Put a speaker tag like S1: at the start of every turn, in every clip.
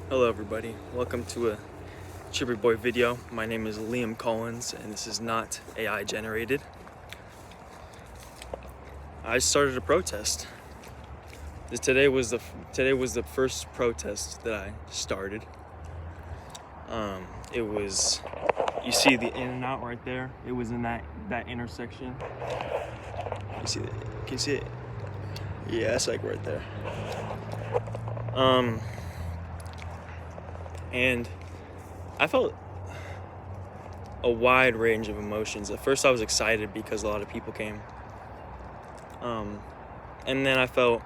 S1: Hello everybody, welcome to a Chipper Boy video. My name is Liam Collins and this is not AI generated. I started a protest. Today was the first protest that I started. It was, you see the In-N-Out right there? It was in that intersection. You see it? Can you see it? Yeah, it's like right there. And I felt a wide range of emotions. At first I was excited because a lot of people came. And then I felt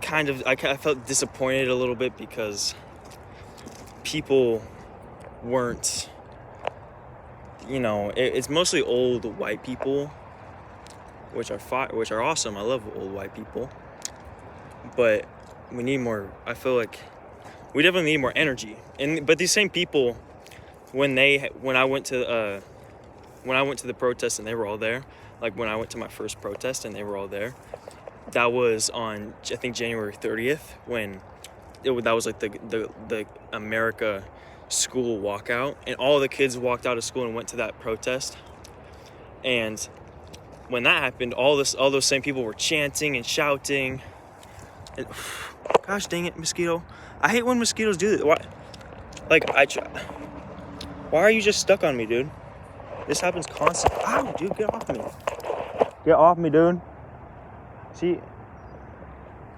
S1: I felt disappointed a little bit because people weren't, it's mostly old white people, which are awesome. I love old white people. But we need more, I feel like we definitely need more energy. But these same people, when I went to the protest and they were all there, like when I went to my first protest and they were all there, that was on, I think, January 30th, when that was like the America school walkout, and all the kids walked out of school and went to that protest. And when that happened, all those same people were chanting and shouting. And, gosh dang it, mosquito! I hate when mosquitoes do this. Why? Why are you just stuck on me, dude? This happens constantly. Ow, dude, get off me! Get off me, dude! See,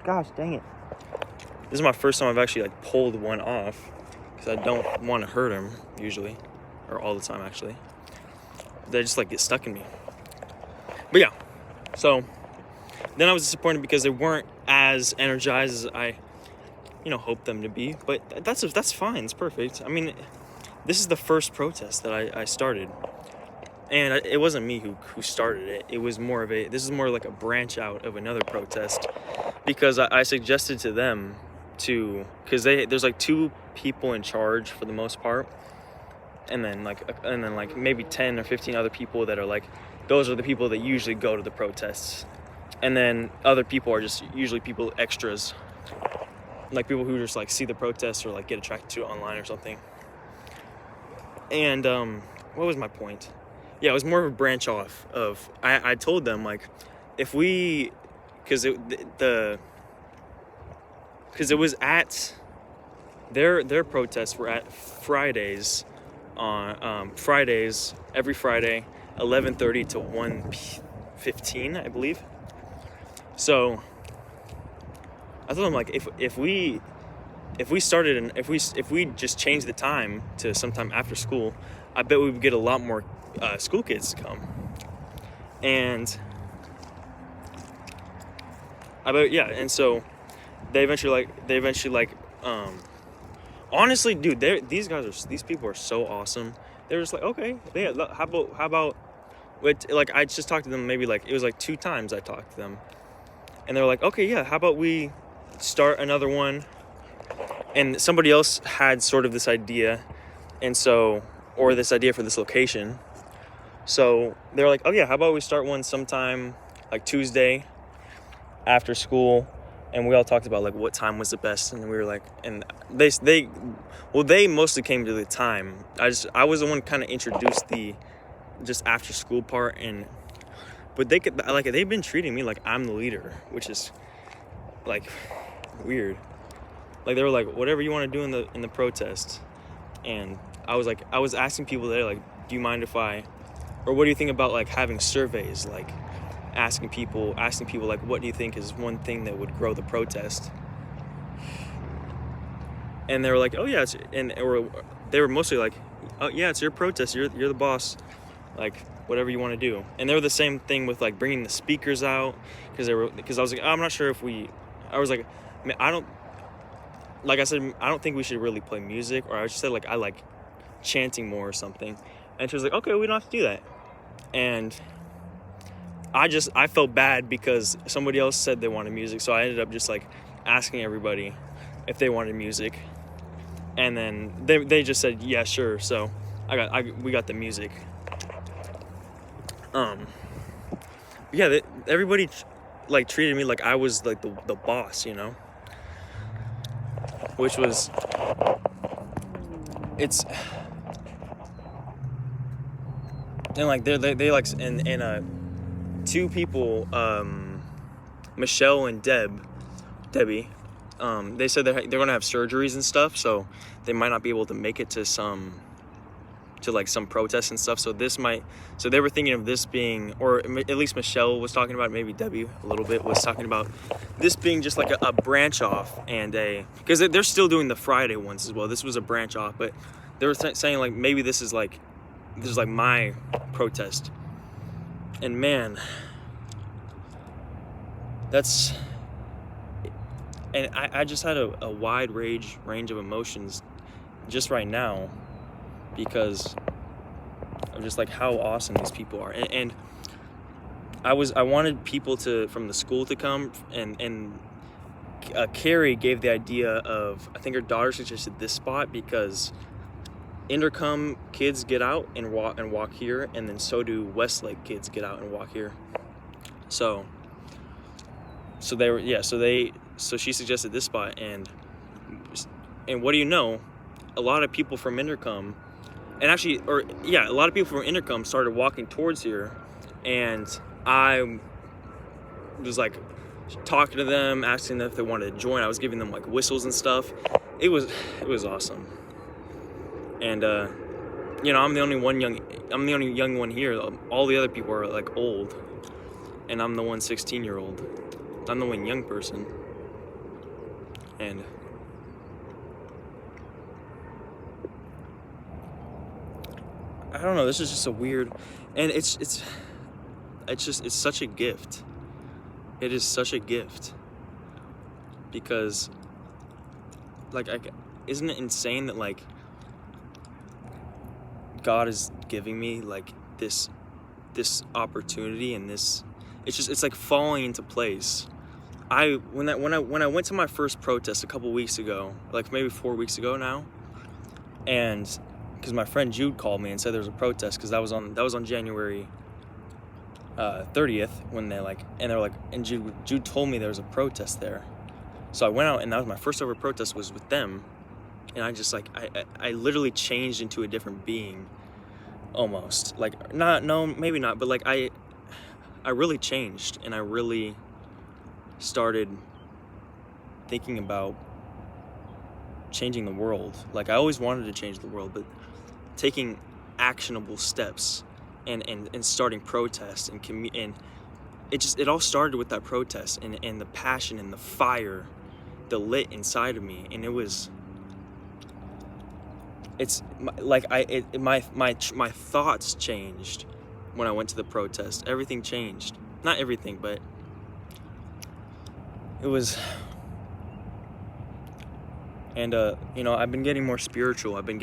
S1: gosh dang it! This is my first time I've actually pulled one off, because I don't want to hurt him usually, or all the time actually. They just get stuck in me. But yeah, so then I was disappointed because they weren't as energized as I, hoped them to be. But that's fine. It's perfect. I mean, this is the first protest that I started, and it wasn't me who started it. It was this is more like a branch out of another protest, because I suggested to them because there's two people in charge for the most part, and then maybe 10 or 15 other people that are those are the people that usually go to the protests, and then other people are just usually people extras, people who just see the protests or get attracted to it online or something. And what was my point? Yeah, it was more of a branch off of, I told them if we, because it was at their protests were at Fridays, on Fridays, every Friday, 11:30 to 1:15, I believe. So I told them if we started and if we just changed the time to sometime after school, I bet we would get a lot more school kids to come. And I bet, yeah, and so they eventually honestly, dude, these people are so awesome. They're just okay, yeah, how about I just talked to them maybe it was 2 times I talked to them, and they're okay, yeah, how about we start another one? And somebody else had sort of this idea, or this idea for this location. So they're oh yeah, how about we start one sometime Tuesday after school? And we all talked about what time was the best, and we were and they mostly came to the time. I was the one kind of introduced the just after school part, but they've been treating me like I'm the leader, which is weird. They were whatever you want to do in the protest. And I was asking people there do you mind if or what do you think about having surveys, asking people what do you think is one thing that would grow the protest? And they were oh yeah, they were mostly oh yeah, it's your protest, you're the boss, whatever you want to do. And they were the same thing with bringing the speakers out, because I was I'm not sure if I was I don't, I said, I don't think we should really play music, or I just said I like chanting more or something. And she was okay, we don't have to do that. And I felt bad because somebody else said they wanted music, so I ended up just asking everybody if they wanted music, and then they just said yeah, sure. So we got the music. Yeah, everybody treated me like I was the boss, which was, it's, and like they like, and two people, Michelle and Debbie, they said they're gonna have surgeries and stuff, so they might not be able to make it to some protests and stuff. So they were thinking of this being, or at least Michelle was talking about, maybe Debbie a little bit was talking about this being just like a branch off, and because they're still doing the Friday ones as well. This was a branch off, but they were saying like maybe this is like my protest. And man, and I just had a wide range of emotions just right now, because of just like how awesome these people are. And I wanted people from the school to come, and Carrie gave the idea of, I think her daughter suggested this spot, because Inderkum kids get out and walk here, and then so do Westlake kids get out and walk here. So she suggested this spot, and what do you know, a lot of people from Inderkum, a lot of people from Inderkum started walking towards here, and I was like talking to them, asking them if they wanted to join. I was giving them like whistles and stuff. It was awesome. And I'm the only young one here. All the other people are like old, and I'm the one 16-year-old. I'm the one young person. And I don't know, this is just a weird, and it's such a gift. It is such a gift, because like, isn't it insane that like God is giving me like this opportunity, and it's like falling into place. When I went to my first protest a couple weeks ago, like maybe 4 weeks ago now, and because my friend Jude called me and said there was a protest, because that was on January 30th, when and Jude told me there was a protest there. So I went out, and that was my first ever protest, was with them, and I just like I literally changed into a different being, almost. Like, maybe not, but like I really changed, and I really started thinking about changing the world. Like, I always wanted to change the world, but taking actionable steps and starting protests and it all started with that protest, and the passion and the fire that lit inside of me. And my thoughts changed when I went to the protest. Everything changed. Not everything, but it was. And I've been getting more spiritual. I've been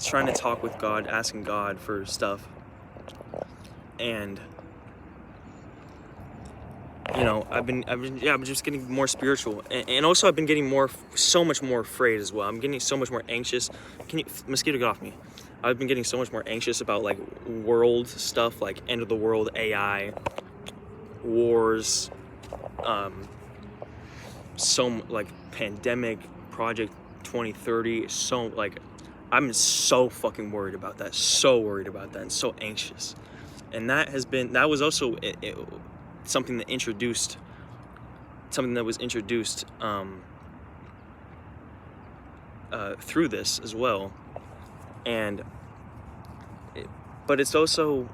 S1: trying to talk with God, asking God for stuff. And I'm just getting more spiritual, and also I've been getting so much more afraid as well. I'm getting so much more anxious. Mosquito, get off me. I've been getting so much more anxious about like world stuff, like end of the world, AI, wars, so like pandemic, Project 2030. So like, I'm so fucking worried about that. So worried about that, and so anxious. And that was also something that was introduced through this as well. But it's also,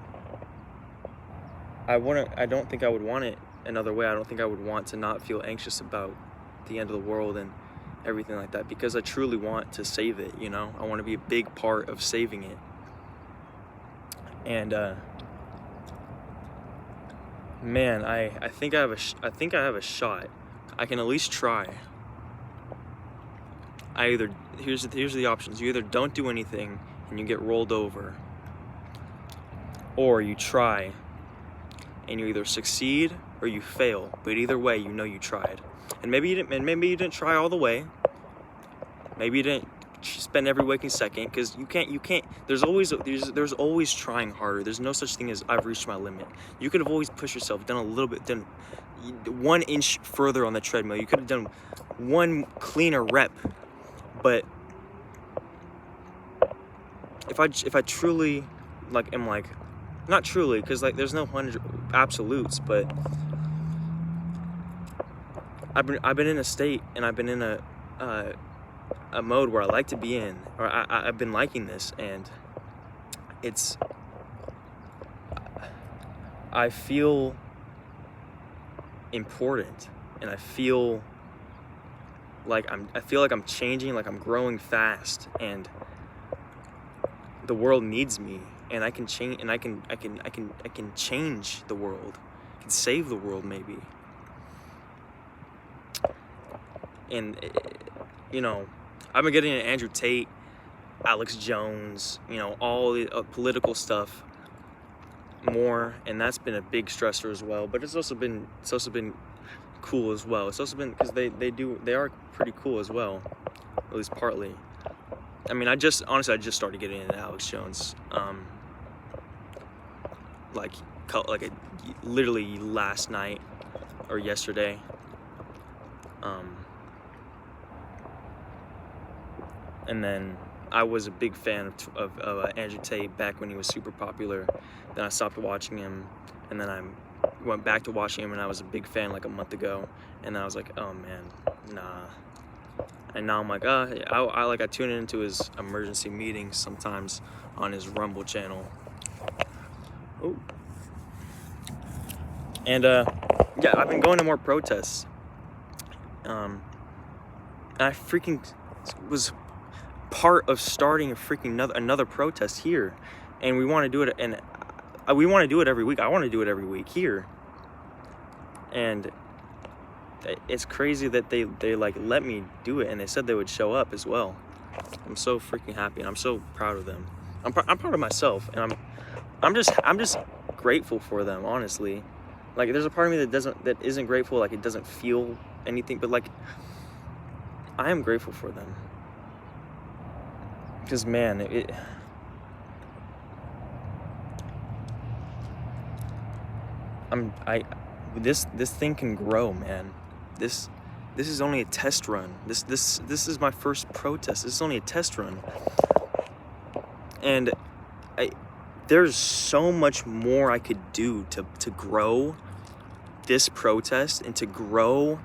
S1: I don't think I would want it another way. I don't think I would want to not feel anxious about the end of the world and everything like that, because I truly want to save it. I want to be a big part of saving it. And man, I think I have a shot. I can at least try. Here's the options. You either don't do anything and you get rolled over, or you try and you either succeed or you fail. But either way, you tried. And maybe you didn't try all the way. Maybe you didn't spend every waking second, because you can't. There's always trying harder. There's no such thing as I've reached my limit. You could have always pushed yourself, done a little bit, done 1 inch further on the treadmill. You could have done 1 cleaner rep. But if I truly am not truly, because there's no 100 absolutes, but I've been in a state, and I've been in a mode where I like to be in, or I've been liking this, and I feel important, and I feel like I'm changing, like I'm growing fast, and the world needs me, and I can change, and I can change the world, I can save the world maybe. And I've been getting into Andrew Tate, Alex Jones, all the political stuff more, and that's been a big stressor as well. But it's also been cool as well. It's also been because they are pretty cool as well, at least partly. I mean, I just started getting into Alex Jones, literally last night or yesterday. And then I was a big fan of Andrew Tate back when he was super popular. Then I stopped watching him, and then I went back to watching him, and I was a big fan a month ago. And then I was like, oh man, nah. And now I'm like, I tune into his emergency meetings sometimes on his Rumble channel. Oh. And yeah, I've been going to more protests. And I freaking was part of starting another protest here, and we want to do it, and we want to do it every week. I want to do it every week here, and it's crazy that they let me do it, and they said they would show up as well. I'm so freaking happy, and I'm so proud of them. I'm proud of myself, and I'm just grateful for them, honestly. There's a part of me that isn't grateful, it doesn't feel anything, but I am grateful for them. Because man, this thing can grow, man. This is only a test run. This is my first protest. This is only a test run. And there's so much more I could do to grow this protest, and to grow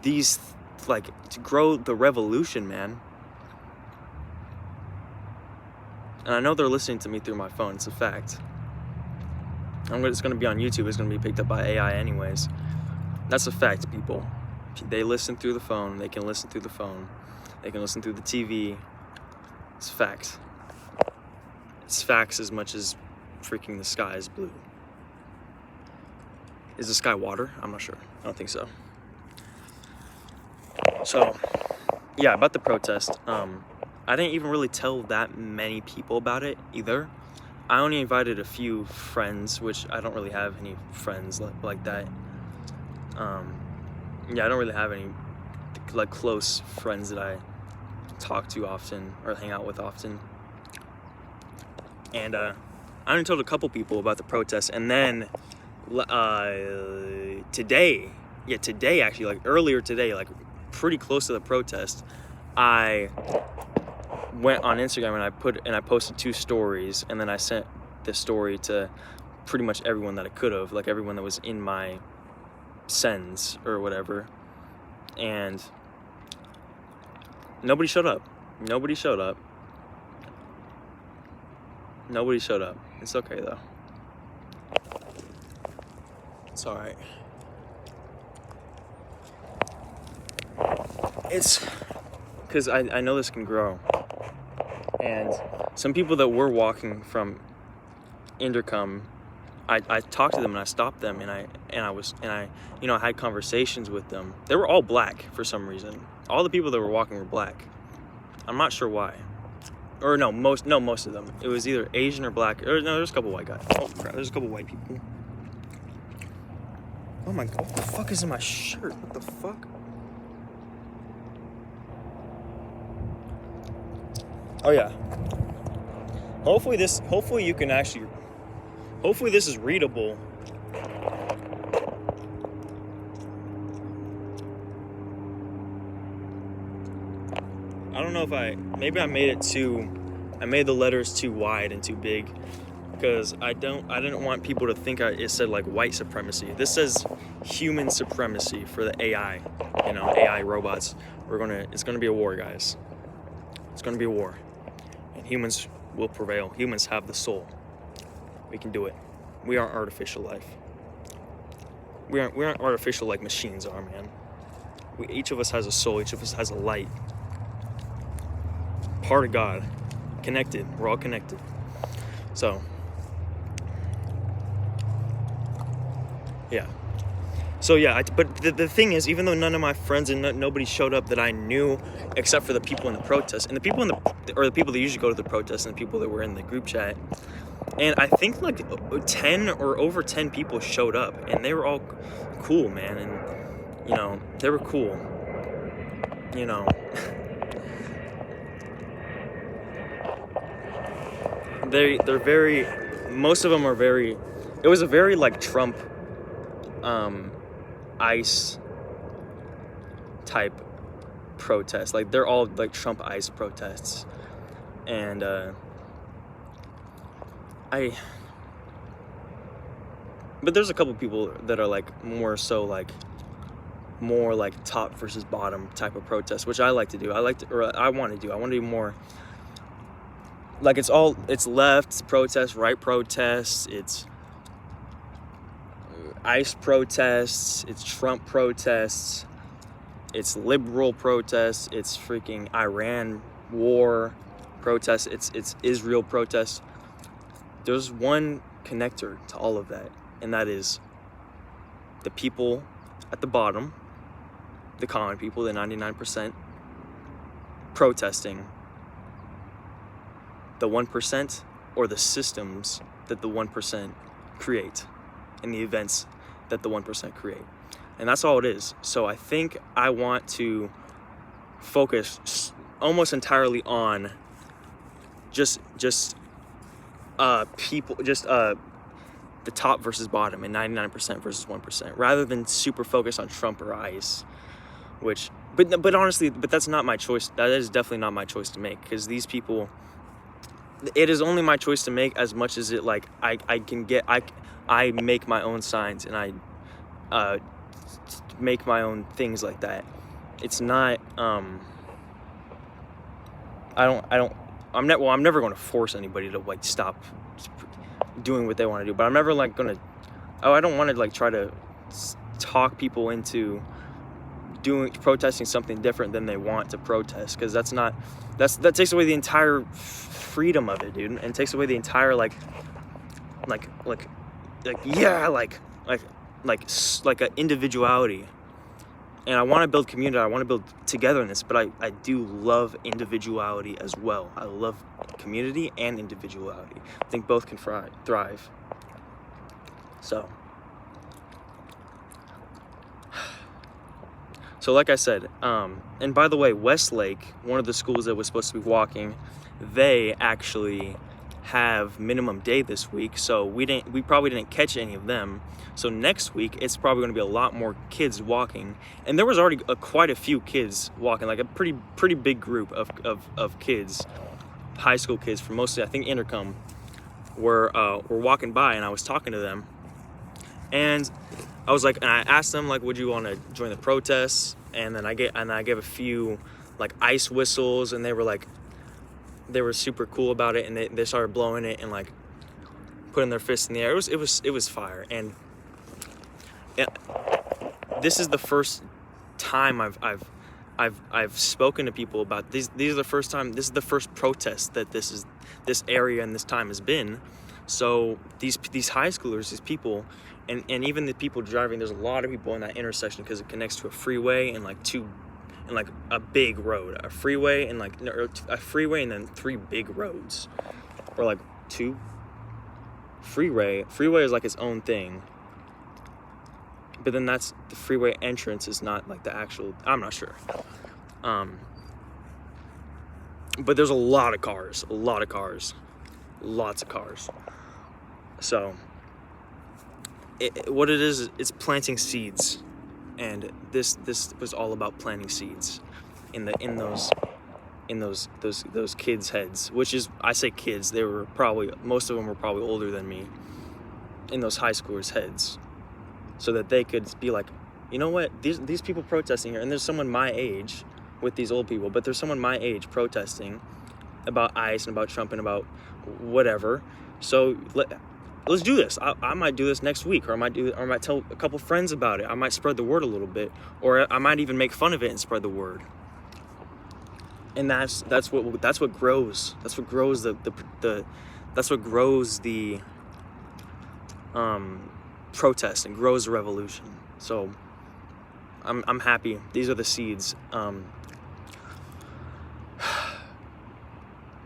S1: to grow the revolution, man. And I know they're listening to me through my phone. It's a fact. It's going to be on YouTube. It's going to be picked up by AI anyways. That's a fact, people. They listen through the phone. They can listen through the phone. They can listen through the TV. It's facts. It's facts as much as freaking the sky is blue. Is the sky water? I'm not sure. I don't think so. So, yeah, about the protest. I didn't even really tell that many people about it either. I only invited a few friends, which I don't really have any friends like that. Yeah, I don't really have any close friends that I talk to often or hang out with often. And I only told a couple people about the protest, and then today actually, earlier today, pretty close to the protest, I went on Instagram and I posted 2 stories, and then I sent the story to pretty much everyone that I could have, everyone that was in my sends or whatever, and nobody showed up. It's okay though. It's all right. It's because I know this can grow. And some people that were walking from Intercom, I talked to them, and I stopped them, and I had conversations with them. They were all black for some reason. All the people that were walking were black. I'm not sure why. Or most of them. It was either Asian or black. Or no, there's a couple white guys. Oh crap, there's a couple white people. Oh my god, what the fuck is in my shirt? What the fuck? Oh yeah. Hopefully this is readable. I don't know if maybe I made the letters too wide and too big, because I didn't want people to think it said like white supremacy. This says human supremacy for the AI, AI robots. It's gonna be a war, guys. It's gonna be a war, and humans will prevail. Humans have the soul. We can do it. We aren't artificial life. We aren't artificial like machines are, man. Each of us has a soul. Each of us has a light. Part of God. Connected. We're all connected. So, yeah. So yeah, but the thing is, even though none of my friends and nobody showed up that I knew, except for the people in the protest, and the people the people that usually go to the protest, and the people that were in the group chat, and I think like 10 or over 10 people showed up, and they were all cool, man, and they were cool, they're very, most of them are very, it was a very like Trump ICE type protest. Like they're all like Trump ICE protests, and but there's a couple people that are like more top versus bottom type of protest, which I like to do. I want to do more like it's left protests, right protests, it's ICE protests, it's Trump protests, it's liberal protests, it's freaking Iran war protests, it's Israel protests. There's one connector to all of that, and that is the people at the bottom, the common people, the 99%, protesting the 1% or the systems that the 1% create and the events that the 1% create. And that's all it is. So I think I want to focus almost entirely on just people, the top versus bottom, and 99% versus 1%, rather than super focus on Trump or ICE, but honestly, that's not my choice. That is definitely not my choice to make, because these people, it is only my choice to make as much as it, like, I make my own signs, and I make my own things like that. It's not, I'm never going to force anybody to like stop doing what they want to do, but I'm never like going to, I don't want to like try to talk people into protesting something different than they want to protest, because that takes away the entire freedom of it, dude, and takes away the entire like a individuality. And I want to build community, I want to build togetherness, but I do love individuality as well. I love community and individuality. I think both can thrive. So like I said, and by the way, Westlake, one of the schools that was supposed to be walking, they actually have minimum day this week, so we probably didn't catch any of them. So next week it's probably going to be a lot more kids walking, and there was already quite a few kids walking, like a pretty big group of kids, high school kids from mostly I think Intercom, were walking by, and I was talking to them, and I was like, and I asked them like, would you want to join the protests? And then I gave a few like ICE whistles, and they were super cool about it, and they started blowing it and like putting their fists in the air. It was fire. And this is the first time I've spoken to people about these are the first time, this is the first protest that this area and this time has been. So these high schoolers, these people, and even the people driving, there's a lot of people in that intersection because it connects to a freeway and a big road, a freeway and then 3 big roads, or like 2. Freeway is like its own thing, but then that's the freeway entrance is not like the actual, I'm not sure. but there's a lot of cars, lots of cars. So what it is, it's planting seeds, and this was all about planting seeds in those kids' heads, which is, I say kids, they were probably, most of them were probably older than me, in those high schoolers' heads, so that they could be like, you know what, these people protesting here, and there's someone my age with these old people, but there's someone my age protesting about ICE and about Trump and about whatever. So let's do this. I might do this next week, or I might tell a couple friends about it. I might spread the word a little bit, or I might even make fun of it and spread the word. And that's what grows. That's what grows the protest and grows the revolution. So I'm happy. These are the seeds.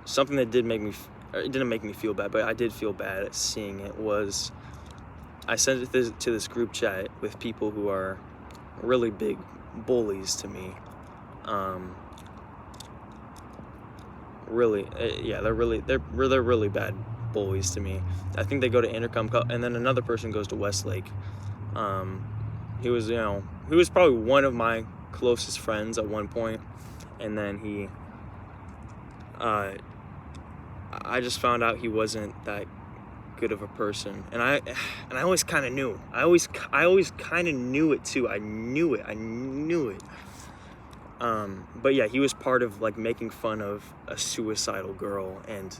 S1: Something that didn't make me feel bad, but I did feel bad at seeing it, was I sent it to this group chat with people who are really big bullies to me. They're really bad bullies to me. I think they go to Intercom, and then another person goes to Westlake. He was probably one of my closest friends at one point, and then I just found out he wasn't that good of a person, and I always kind of knew. I always kind of knew it too. I knew it. But yeah, he was part of like making fun of a suicidal girl and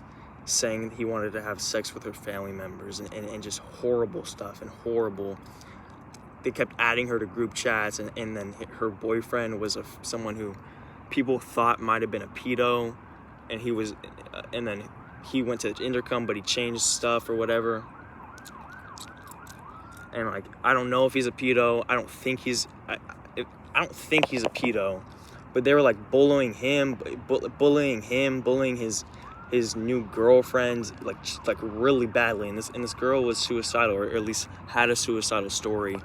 S1: saying he wanted to have sex with her family members and just horrible stuff and horrible. They kept adding her to group chats, and then her boyfriend was someone who people thought might have been a pedo, and then he went to Intercom, but he changed stuff or whatever. And like, I don't know if he's a pedo. I don't think he's a pedo, but they were like bullying him, bullying his new girlfriend, like really badly. And this girl was suicidal, or at least had a suicidal story.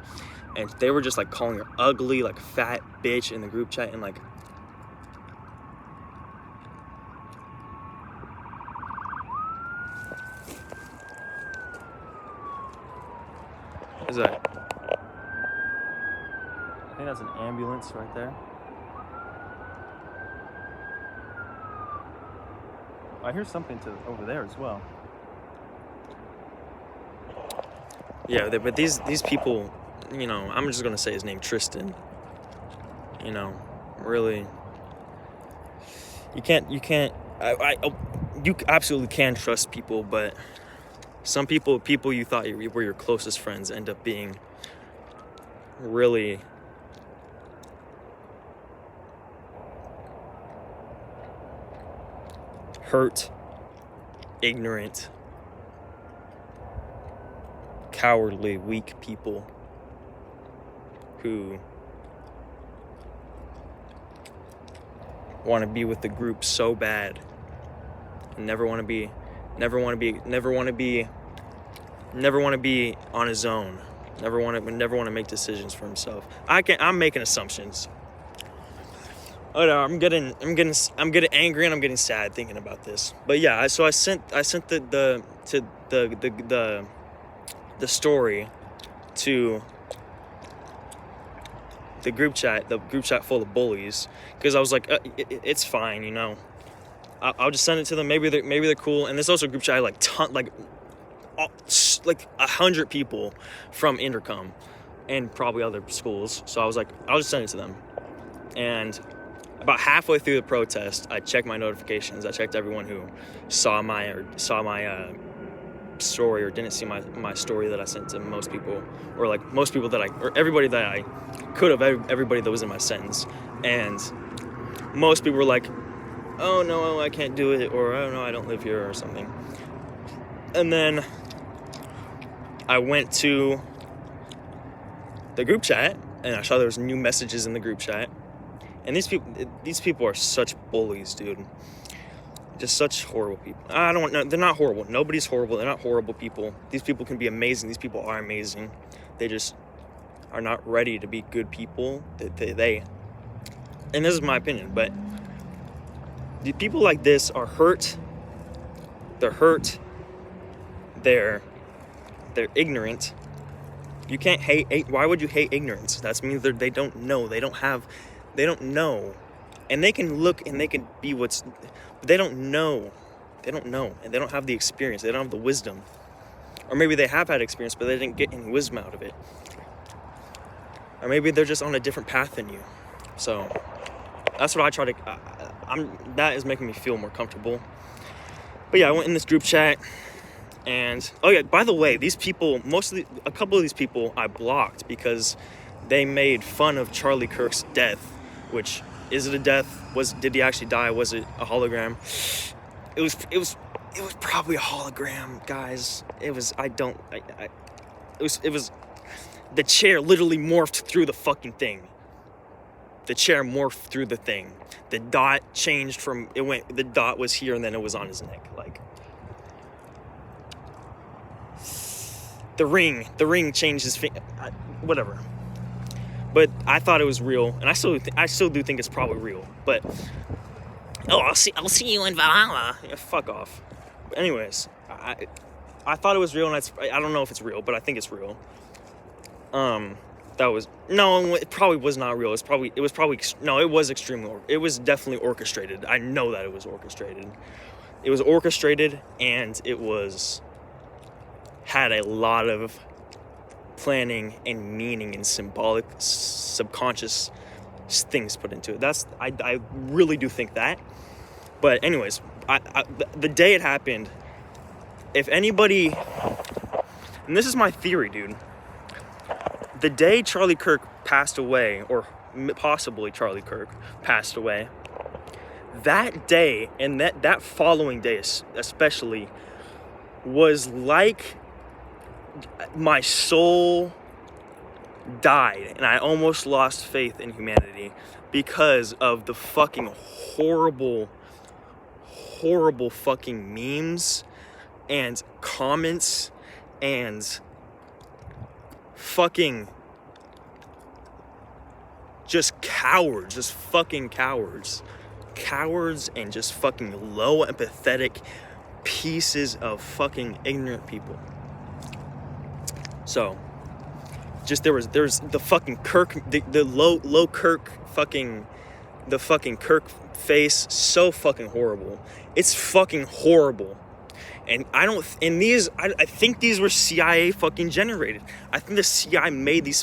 S1: And they were just like calling her ugly, like fat bitch in the group chat, and like, what is that? I think that's an ambulance right there. I hear something over there as well. Yeah, but these people, I'm just gonna say his name, Tristan. Really, you absolutely can trust people, but some people you thought were your closest friends end up being really hurt, ignorant, cowardly, weak people who want to be with the group so bad and never want to be on his own, never want to make decisions for himself. I'm making assumptions. Oh no, I'm getting angry and I'm getting sad thinking about this. But yeah, so I sent the story to the group chat full of bullies, because I was like, it's fine, I'll just send it to them. Maybe they're cool. And this also group chat had like 100 people from Intercom and probably other schools. So I was like, I'll just send it to them. And about halfway through the protest, I checked my notifications. I checked everyone who saw my story or didn't see my story that I sent to most people, or like most people or everybody that I could have, everybody that was in my sentence. And most people were like, oh no, I can't do it, or oh no, I don't live here, or something. And then I went to the group chat and I saw there was new messages in the group chat. And these people are such bullies, dude. Just such horrible people. I don't know. They're not horrible. Nobody's horrible. They're not horrible people. These people can be amazing. These people are amazing. They just are not ready to be good people. And this is my opinion, but The people like this are hurt. They're hurt. They're ignorant. You can't hate. Why would you hate ignorance? That means they don't know. They don't know. And they can look and they can be but they don't know. They don't know. And they don't have the experience. They don't have the wisdom. Or maybe they have had experience, but they didn't get any wisdom out of it. Or maybe they're just on a different path than you. So that's what I try to, that is making me feel more comfortable. But yeah, I went in this group chat and, oh yeah, by the way, these people, a couple of these people I blocked because they made fun of Charlie Kirk's death, which, is it a death? Did he actually die? Was it a hologram? It was probably a hologram, guys. It was the chair literally morphed through the fucking thing. The chair morphed through the thing. The dot changed the dot was here and then it was on his neck. Like, the ring changed his finger, whatever. But I thought it was real, and I still do think it's probably real. But I'll see you in Valhalla. Yeah, fuck off. But anyways, I thought it was real, and I don't know if it's real, but I think it's real. It probably was not real. It was definitely orchestrated. I know that it was orchestrated. It was orchestrated, and it had a lot of planning and meaning and symbolic, subconscious things put into it. I really do think that. But anyways, the day it happened, if anybody, and this is my theory, dude, the day Charlie Kirk passed away, or possibly Charlie Kirk passed away, that day and that following day especially was like my soul died and I almost lost faith in humanity because of the fucking horrible fucking memes and comments and fucking just cowards, just fucking cowards and just fucking low empathetic pieces of fucking ignorant people. So just there's the fucking Kirk, the low Kirk fucking, the fucking Kirk face, so fucking horrible. It's fucking horrible. And I think these were CIA fucking generated. I think the CIA made these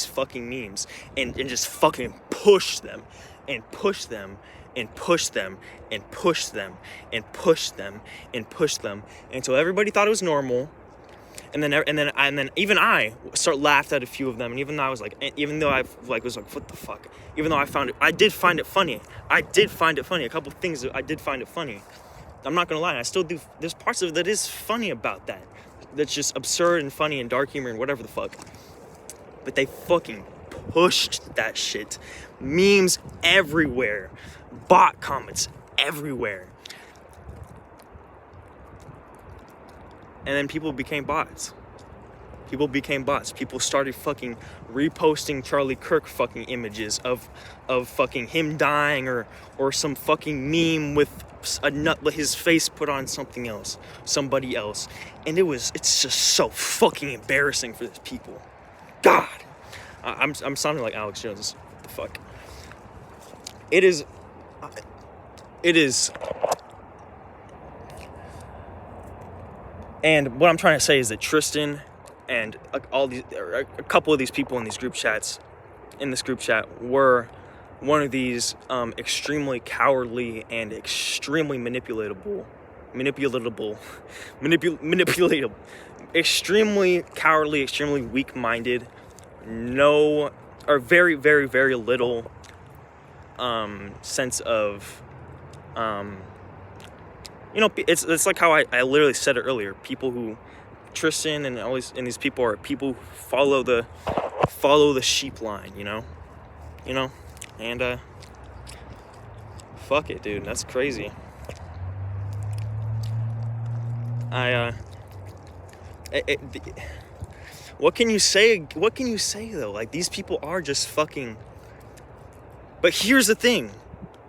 S1: fucking memes and just fucking pushed them and pushed them and pushed them and pushed them and pushed them and pushed them until everybody thought it was normal. And then even I laughed at a few of them, and even though I was like, what the fuck? Even though I did find it funny. A couple things I did find it funny. I'm not gonna lie, I still do. There's parts of it that is funny about that. That's just absurd and funny and dark humor and whatever the fuck. But they fucking pushed that shit. Memes everywhere. Bot comments everywhere. And then people became bots. People started fucking reposting Charlie Kirk fucking images of fucking him dying or some fucking meme with his face put on something else, somebody else. And it's just so fucking embarrassing for these people. God. I'm sounding like Alex Jones. What the fuck? It is. And what I'm trying to say is that Tristan and a couple of these people in this group chat were one of these extremely cowardly and extremely manipulatable, extremely cowardly, extremely weak-minded, very, very, very little sense of, it's like how I literally said it earlier. People who, Tristan and these people are people who follow the sheep line, and fuck it, dude, that's crazy. What can you say though? Like, these people are just fucking. But here's the thing.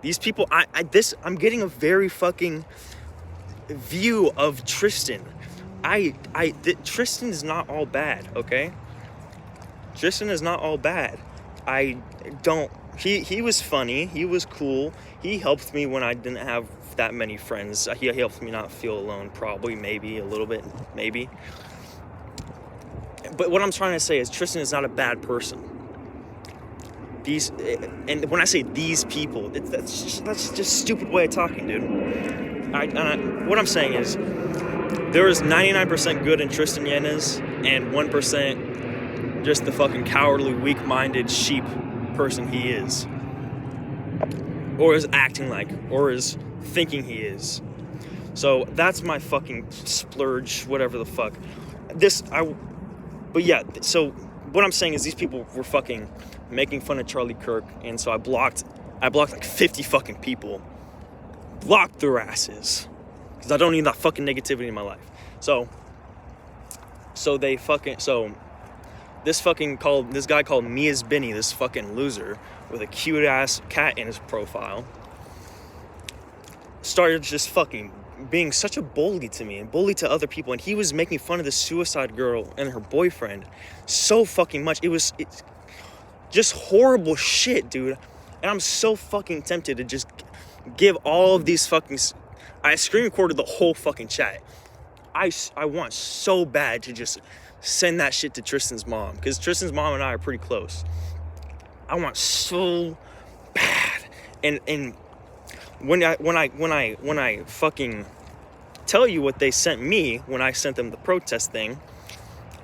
S1: These people, I'm getting a very fucking view of Tristan. Tristan is not all bad, okay? Tristan is not all bad. He was funny, he was cool, he helped me when I didn't have that many friends. He helped me not feel alone, probably, maybe, a little bit, maybe. But what I'm trying to say is Tristan is not a bad person. And when I say these people, that's just a stupid way of talking, dude. What I'm saying is, there is 99% good in Tristan Yanez, and 1% just the fucking cowardly, weak-minded sheep person he is. Or is acting like, or is thinking he is. So that's my fucking splurge, whatever the fuck. But yeah, so what I'm saying is these people were fucking making fun of Charlie Kirk, and so I blocked like 50 fucking people. Blocked their asses. Because I don't need that fucking negativity in my life. So this guy called Mia's Benny, this fucking loser with a cute ass cat in his profile, started just fucking being such a bully to me and bully to other people, and he was making fun of the suicide girl and her boyfriend so fucking much. It's just horrible shit, dude. And I'm so fucking tempted to just give all of these fucking... I screen recorded the whole fucking chat. I want so bad to just send that shit to Tristan's mom, because Tristan's mom and I are pretty close. I want so bad. And when I fucking tell you what they sent me when I sent them the protest thing,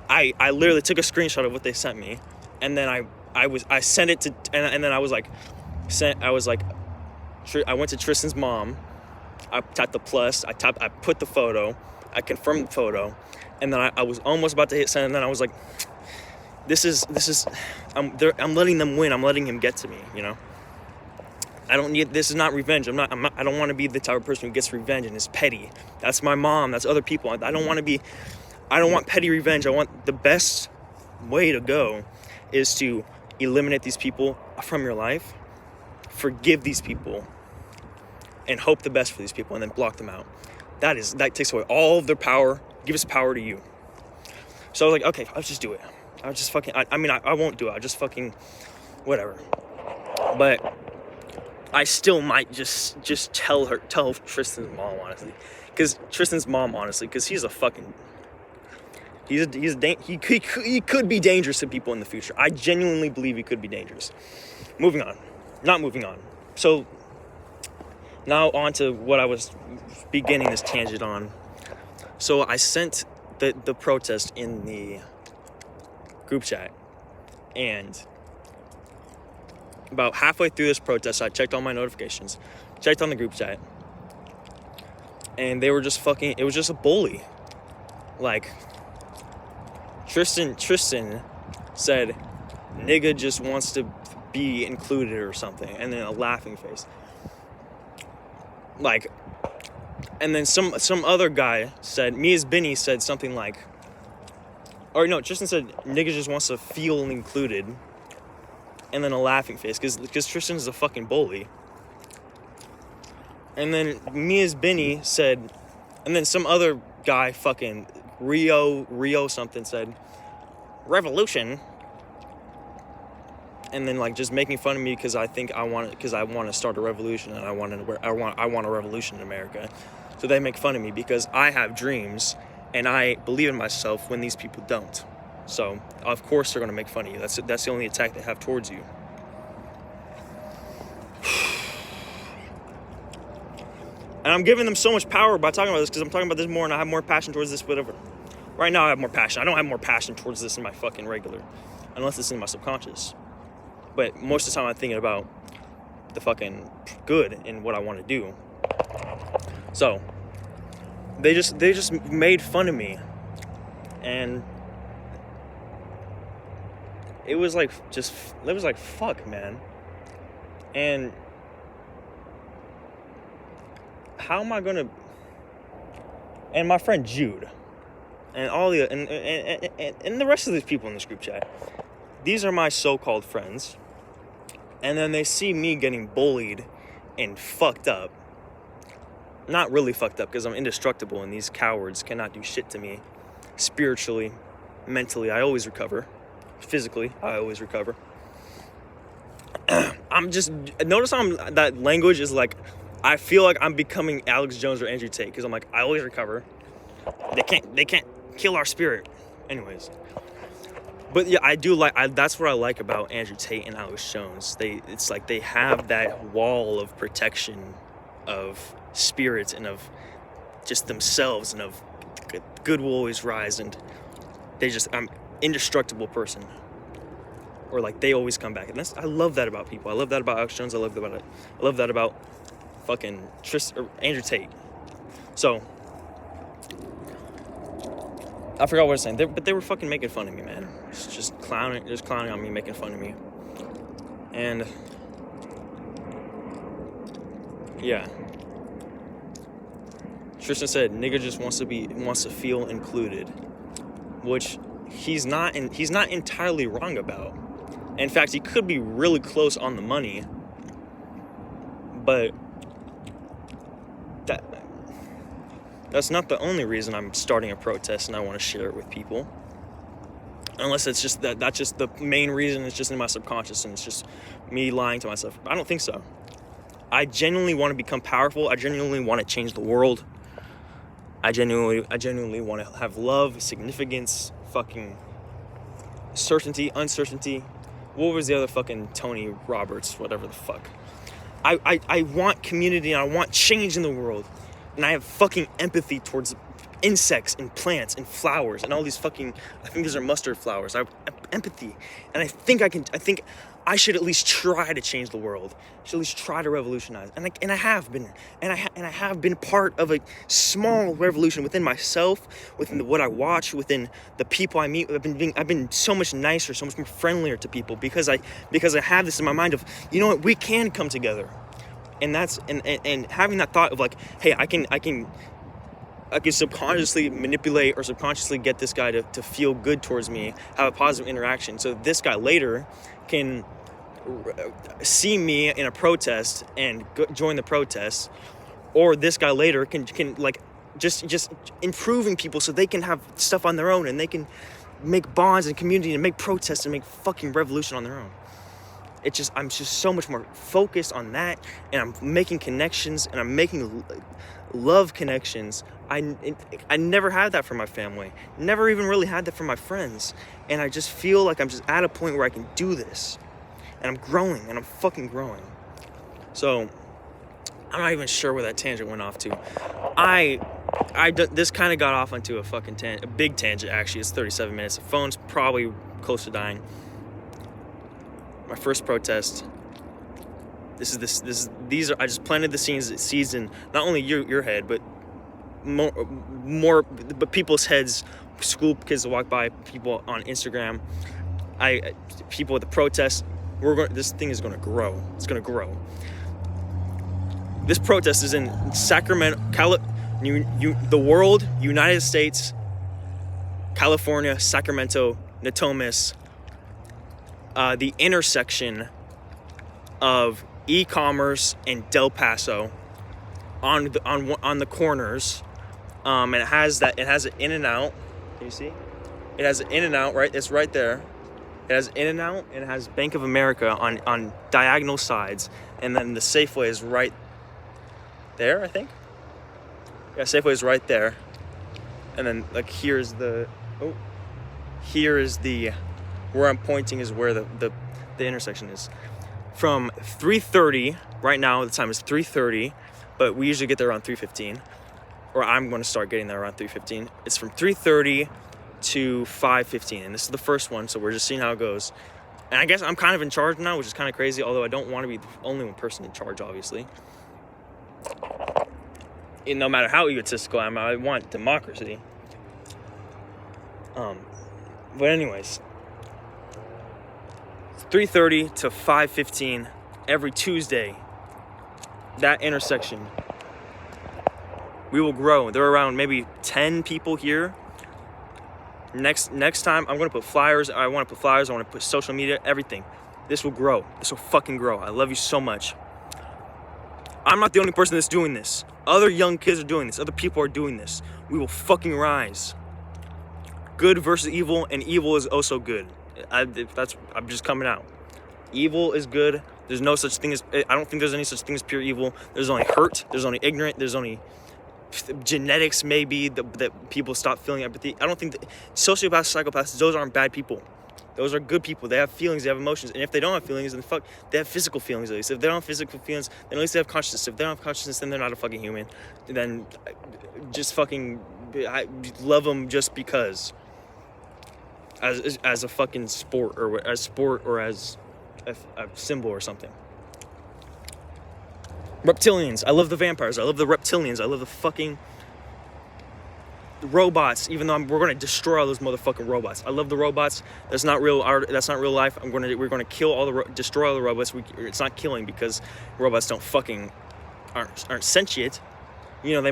S1: I literally took a screenshot of what they sent me, and then I sent it to, and then I went to Tristan's mom. I tapped the plus. I put the photo. I confirmed the photo, and then I was almost about to hit send, and then I was like, I'm letting them win. I'm letting him get to me, you know. This is not revenge. I don't want to be the type of person who gets revenge and is petty. That's my mom. That's other people. I don't want petty revenge. I want the best way to go is to eliminate these people from your life, forgive these people, and hope the best for these people, and then block them out. That takes away all of their power, gives power to you. So I was like, okay, I'll just do it. I'll just fucking, I won't do it. I'll just fucking, whatever. But I still might just tell Tristan's mom, honestly. Because he's a fucking, he could be dangerous to people in the future. I genuinely believe he could be dangerous. Not moving on. So now on to what I was beginning this tangent on. So I sent the protest in the group chat, and about halfway through this protest, I checked all my notifications, checked on the group chat, and they were just fucking, it was just a bully. Like, Tristan said, nigga just wants to be included or something, and then a laughing face. Like, and then some other guy said, Mia's Benny said something like, or no, Tristan said, nigga just wants to feel included, and then a laughing face, because Tristan is a fucking bully. And then Mia's Benny said, and then some other guy, fucking Rio something, said, revolution. And then, like, just making fun of me because I want to start a revolution, and I want a revolution in America. So they make fun of me because I have dreams and I believe in myself when these people don't. So of course they're gonna make fun of you. That's the only attack they have towards you. And I'm giving them so much power by talking about this, because I'm talking about this more and I have more passion towards this, whatever. Right now I have more passion. I don't have more passion towards this in my fucking regular, unless it's in my subconscious. But most of the time I'm thinking about the fucking good and what I want to do. So they just made fun of me, and it was like fuck, man. And how am I gonna? And my friend Jude, and all the and the rest of these people in this group chat, these are my so-called friends. And then they see me getting bullied and fucked up. Not really fucked up, because I'm indestructible and these cowards cannot do shit to me. Spiritually, mentally, I always recover. Physically, I always recover. I'm just, notice how that language is like, I feel like I'm becoming Alex Jones or Andrew Tate, because I'm like, I always recover. They can't kill our spirit. Anyways. But yeah, I do like, that's what I like about Andrew Tate and Alex Jones. It's like they have that wall of protection of spirits and of just themselves, and of good will always rise, and I'm indestructible person. Or like they always come back. And I love that about people. I love that about Alex Jones. I love that about fucking Andrew Tate. So I forgot what I was saying. But they were fucking making fun of me, man. Just clowning on me, making fun of me. And yeah. Tristan said, "Nigga just wants to feel included," which he's not entirely wrong about. In fact, he could be really close on the money, but that's not the only reason I'm starting a protest and I want to share it with people. Unless it's just that's just the main reason. It's just in my subconscious and it's just me lying to myself. I don't think so. I genuinely want to become powerful. I genuinely want to change the world. I genuinely want to have love, significance, fucking certainty, uncertainty. What was the other fucking Tony Roberts, whatever the fuck. I want community and I want change in the world. And I have fucking empathy towards insects and plants and flowers and all these fucking, I think these are mustard flowers. I have empathy. And I think I should at least try to change the world. I should at least try to revolutionize. And I have been. And I have been part of a small revolution within myself, within what I watch, within the people I meet. I've been so much nicer, so much more friendlier to people because I have this in my mind of, you know what, we can come together. And that's and having that thought of like, hey, I can subconsciously manipulate or subconsciously get this guy to feel good towards me, have a positive interaction. So this guy later can see me in a protest and join the protest, or this guy later can like just improving people so they can have stuff on their own and they can make bonds and community and make protests and make fucking revolution on their own. I'm just so much more focused on that, and I'm making connections and I'm making love connections. I never had that from my family, never even really had that from my friends, and I just feel like I'm just at a point where I can do this, and I'm growing, and I'm fucking growing. So I'm not even sure where that tangent went off to. This kind of got off onto a big tangent. Actually, it's 37 minutes. The phone's probably close to dying. My first protest. I just planted the seeds in not only your head, but more people's heads. School kids that walk by, people on Instagram, people at the protest. This thing is going to grow. It's going to grow. This protest is in Sacramento, the world, United States, California, Sacramento, Natomas, the intersection of e-commerce and Del Paso, on the corners, and it has an In-N-Out. Can you see? It has an In-N-Out, right? It's right there. It has In-N-Out and it has Bank of America on diagonal sides, and then the Safeway is right there, I think. Yeah, Safeway is right there, and then like here is the where I'm pointing is where the intersection is. From 3:30, right now the time is 3:30, but we usually get there around 3:15, or I'm going to start getting there around 3:15. It's from 3:30 to 5:15, and this is the first one, so we're just seeing how it goes. And I guess I'm kind of in charge now, which is kind of crazy, although I don't want to be the only one person in charge, obviously. And no matter how egotistical I am, I want democracy. But anyways, 3:30 to 5:15 every Tuesday, that intersection, we will grow. There are around maybe 10 people here. Next time, I'm going to put flyers. I want to put social media, everything. This will grow. This will fucking grow. I love you so much. I'm not the only person that's doing this. Other young kids are doing this. Other people are doing this. We will fucking rise. Good versus evil, and evil is also good. I'm just coming out. Evil is good. There's no such thing as, I don't think there's any such thing as pure evil. There's only hurt. There's only ignorant. There's only genetics, maybe, that people stop feeling empathy. I don't think that sociopaths, psychopaths, those aren't bad people. Those are good people. They have feelings, they have emotions. And if they don't have feelings, then they have physical feelings at least. If they don't have physical feelings, then at least they have consciousness. If they don't have consciousness, then they're not a fucking human. Then just fucking, I love them just because. As a fucking sport, or as a symbol or something. Reptilians. I love the vampires. I love the reptilians. I love the fucking robots, even though we're going to destroy all those motherfucking robots. I love the robots. That's not real art. That's not real life. We're going to kill destroy all the robots. It's not killing, because robots aren't sentient. You know, they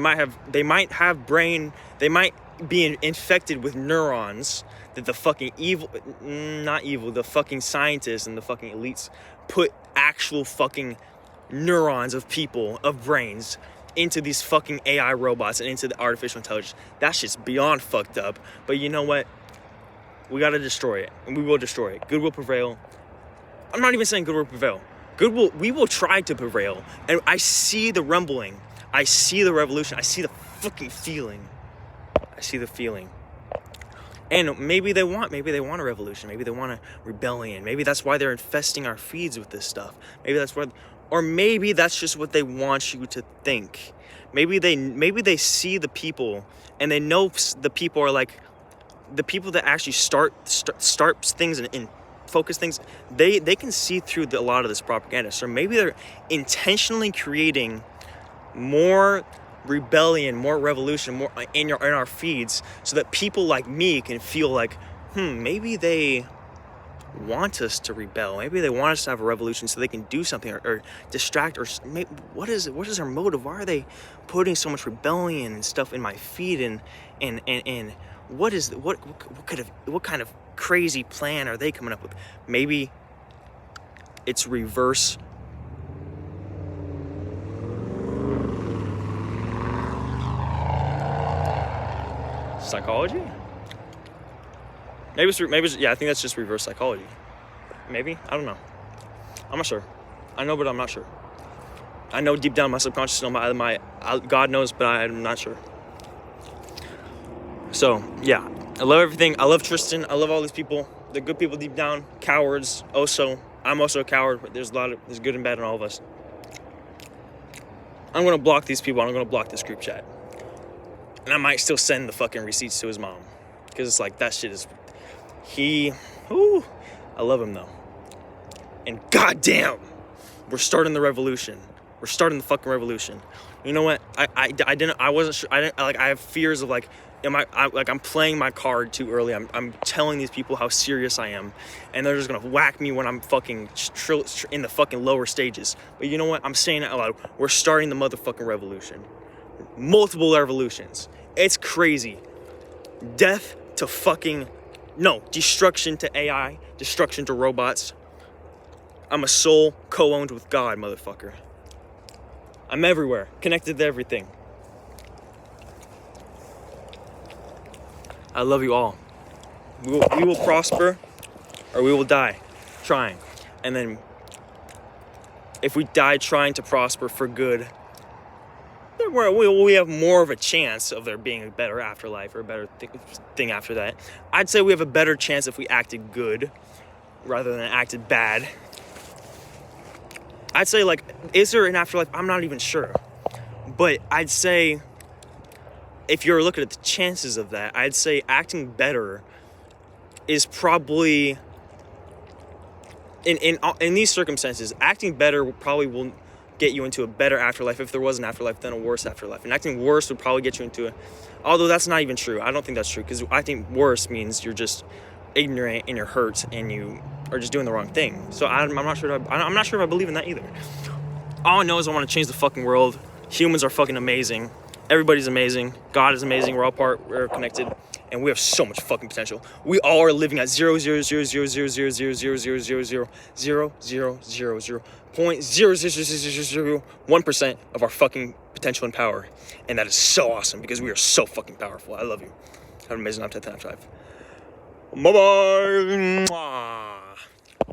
S1: might have brain. They might be infected with neurons that the fucking the fucking scientists and the fucking elites put actual fucking neurons of people, of brains, into these fucking AI robots and into the artificial intelligence. That shit's beyond fucked up. But you know what? We gotta destroy it, and we will destroy it. Good will prevail. I'm not even saying good will prevail. We will try to prevail. And I see the rumbling. I see the revolution. I see the fucking feeling. I see the feeling. And maybe they want a revolution. Maybe they want a rebellion. Maybe that's why they're infesting our feeds with this stuff. Or maybe that's just what they want you to think. Maybe they see the people, and they know the people are like the people that actually start things and focus things. They can see through a lot of this propaganda. So maybe they're intentionally creating more rebellion, more revolution, more in our feeds, so that people like me can feel like, maybe they want us to rebel. Maybe they want us to have a revolution so they can do something or distract, or what is it? What is their motive? Why are they putting so much rebellion and stuff in my feed? And what kind of crazy plan are they coming up with? Maybe it's reverse psychology? Maybe yeah, I think that's just reverse psychology. Maybe, I don't know. I'm not sure. I know, but I'm not sure. I know deep down my subconscious, God knows, but I'm not sure. So yeah, I love everything. I love Tristan. I love all these people. They're good people deep down. Cowards. Also, I'm also a coward. But there's good and bad in all of us. I'm gonna block these people. I'm gonna block this group chat. And I might still send the fucking receipts to his mom. Because it's like, that shit is... I love him, though. And goddamn, we're starting the revolution. We're starting the fucking revolution. You know what? I wasn't sure. I have fears of, like, I'm playing my card too early. I'm telling these people how serious I am. And they're just going to whack me when I'm fucking in the fucking lower stages. But you know what? I'm saying it out loud. We're starting the motherfucking revolution. Multiple revolutions. It's crazy. Destruction to AI, destruction to robots. I'm a soul co-owned with God, motherfucker. I'm everywhere, connected to everything. I love you all. We will prosper, or we will die trying. And then if we die trying to prosper for good, we have more of a chance of there being a better afterlife, or a better thing after that. I'd say we have a better chance if we acted good rather than acted bad. I'd say, like, is there an afterlife? I'm not even sure. But I'd say, if you're looking at the chances of that, I'd say acting better is probably, in these circumstances, acting better probably will get you into a better afterlife if there was an afterlife than a worse afterlife. And acting worse would probably get you into although that's not even true. I don't think that's true, because I think worse means you're just ignorant and you're hurt and you are just doing the wrong thing. So I'm not sure if I believe in that either. All I know is I want to change the fucking world. Humans are fucking amazing. Everybody's amazing. God is amazing. We're connected. and we have so much fucking potential. We all are living at 0.000000000000001% of our fucking potential and power, and that is so awesome because we are so fucking powerful. I love you. Have an amazing night. Bye bye.